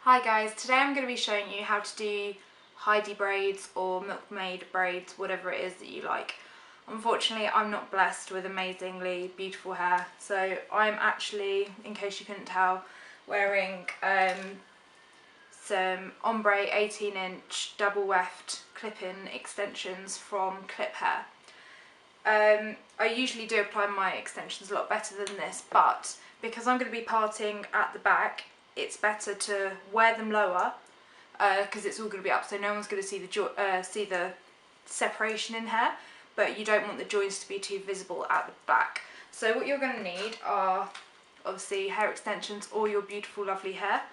Hi guys, today I'm going to be showing you how to do Heidi braids or Maid braids, whatever it is that you like. Unfortunately, I'm not blessed with amazingly beautiful hair, so I'm actually, in case you couldn't tell, wearing some ombre 18-inch double weft clip-in extensions from Clip Hair. I usually do apply my extensions a lot better than this, but because I'm going to be parting at the back, it's better to wear them lower because it's all going to be up, so no one's going to see the separation in hair, but you don't want the joints to be too visible at the back. So what you're going to need are obviously hair extensions or your beautiful lovely hair,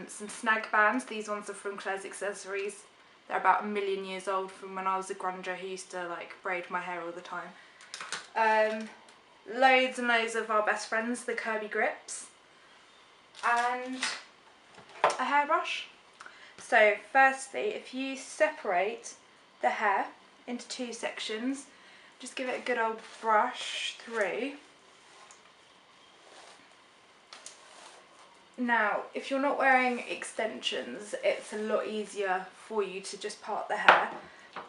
some snag bands. These ones are from Claire's Accessories. They're about 1 million years old, from when I was a grunger who used to like braid my hair all the time. Loads and loads of our best friends, the Kirby grips, and a hairbrush. So firstly, if you separate the hair into 2 sections, just give it a good old brush through. Now, if you're not wearing extensions, it's a lot easier for you to just part the hair,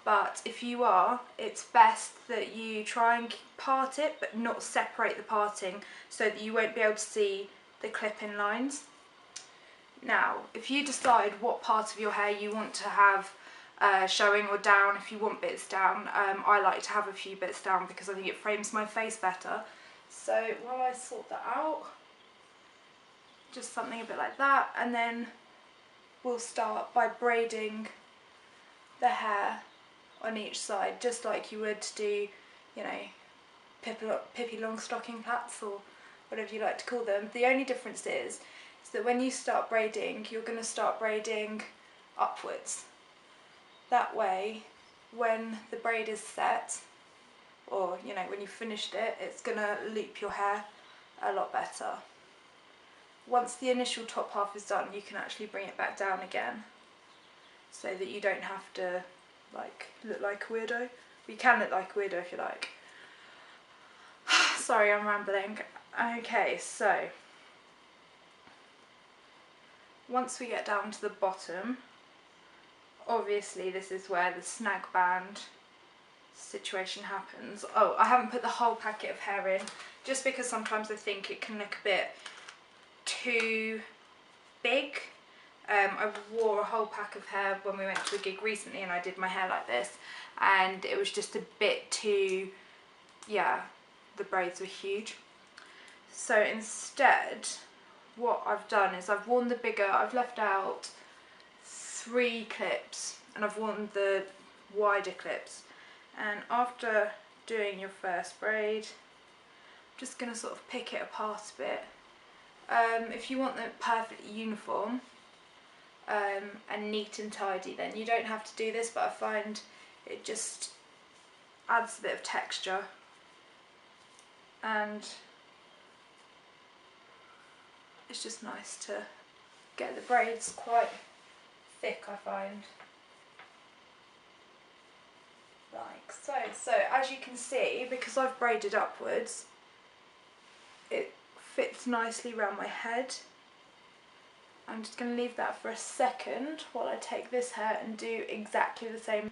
but if you are, it's best that you try and part it but not separate the parting, so that you won't be able to see the clip-in lines. Now, if you decide what part of your hair you want to have showing or down, if you want bits down, I like to have a few bits down because I think it frames my face better. So while I sort that out, just something a bit like that, and then we'll start by braiding the hair on each side, just like you would do, you know, Pippi Longstocking plaits or whatever you like to call them. The only difference is that when you start braiding, you're going to start braiding upwards. That way, when the braid is set, or you know, when you've finished it, it's going to loop your hair a lot better. Once the initial top half is done, you can actually bring it back down again, so that you don't have to like look like a weirdo. You can look like a weirdo if you like. Sorry, I'm rambling. Okay, so once we get down to the bottom, obviously this is where the snag band situation happens. Oh, I haven't put the whole packet of hair in, just because sometimes I think it can look a bit too big. I wore a whole pack of hair when we went to a gig recently and I did my hair like this, and it was just a bit too, yeah, the braids were huge. So instead, what I've done is I've worn the bigger, I've left out 3 clips and I've worn the wider clips, and after doing your first braid, I'm just going to sort of pick it apart a bit. If you want them perfectly uniform and neat and tidy, then you don't have to do this, but I find it just adds a bit of texture, and it's just nice to get the braids quite thick, I find. Like so. So as you can see, because I've braided upwards, it fits nicely around my head. I'm just going to leave that for a second while I take this hair and do exactly the same.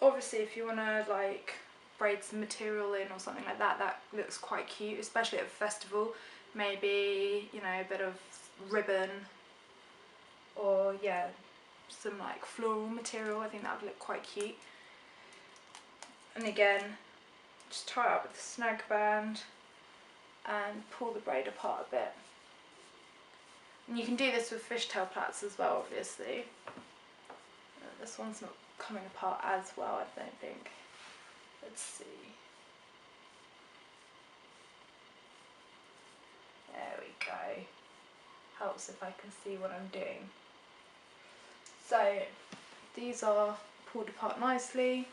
Obviously, if you want to like braid some material in or something like that, that looks quite cute, especially at a festival. Maybe, you know, a bit of ribbon, or yeah, some like floral material. I think that would look quite cute. And again, just tie it up with the snag band and pull the braid apart a bit. And you can do this with fishtail plaits as well, obviously. This one's not coming apart as well, I don't think. Let's see. There we go. Helps if I can see what I'm doing. So these are pulled apart nicely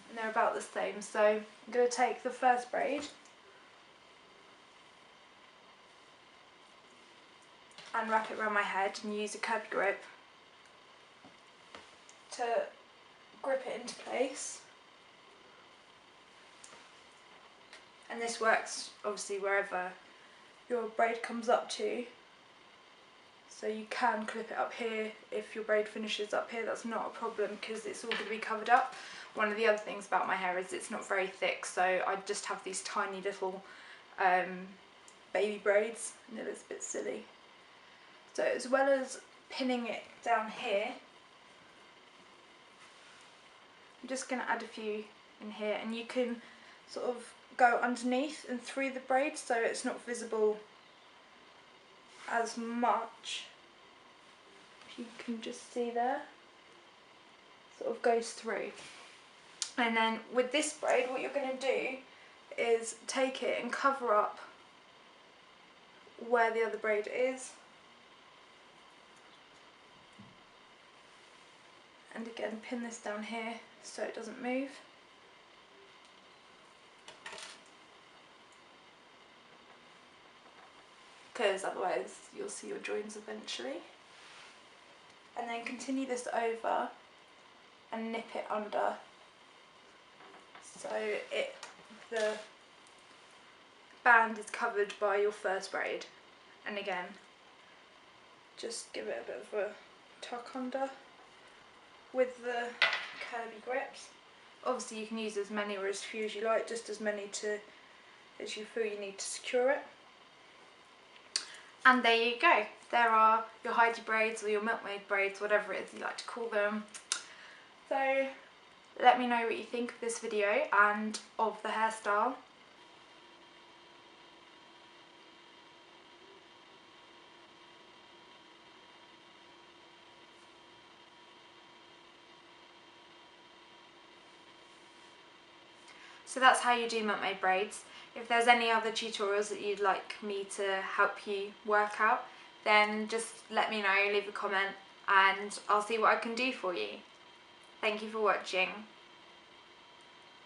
and they're about the same. So I'm going to take the first braid and wrap it around my head and use a Kirby grip to grip it into place. And this works obviously wherever your braid comes up to. So you can clip it up here if your braid finishes up here, that's not a problem because it's all going to be covered up. One of the other things about my hair is it's not very thick, so I just have these tiny little baby braids and it looks a bit silly. So as well as pinning it down here, I'm just going to add a few in here, and you can sort of go underneath and through the braid so it's not visible as much. If you can just see there, sort of goes through. And then with this braid, what you're going to do is take it and cover up where the other braid is. And again, pin this down here so it doesn't move. Because otherwise you'll see your joins eventually. And then continue this over and nip it under so the band is covered by your first braid. And again, just give it a bit of a tuck under with the curly grips. Obviously you can use as many or as few as you like, just as many as you feel you need to secure it. And there you go. There are your Heidi braids or your milkmaid braids, whatever it is you like to call them. So let me know what you think of this video and of the hairstyle. So that's how you do milkmaid braids. If there's any other tutorials that you'd like me to help you work out, then just let me know, leave a comment, and I'll see what I can do for you. Thank you for watching.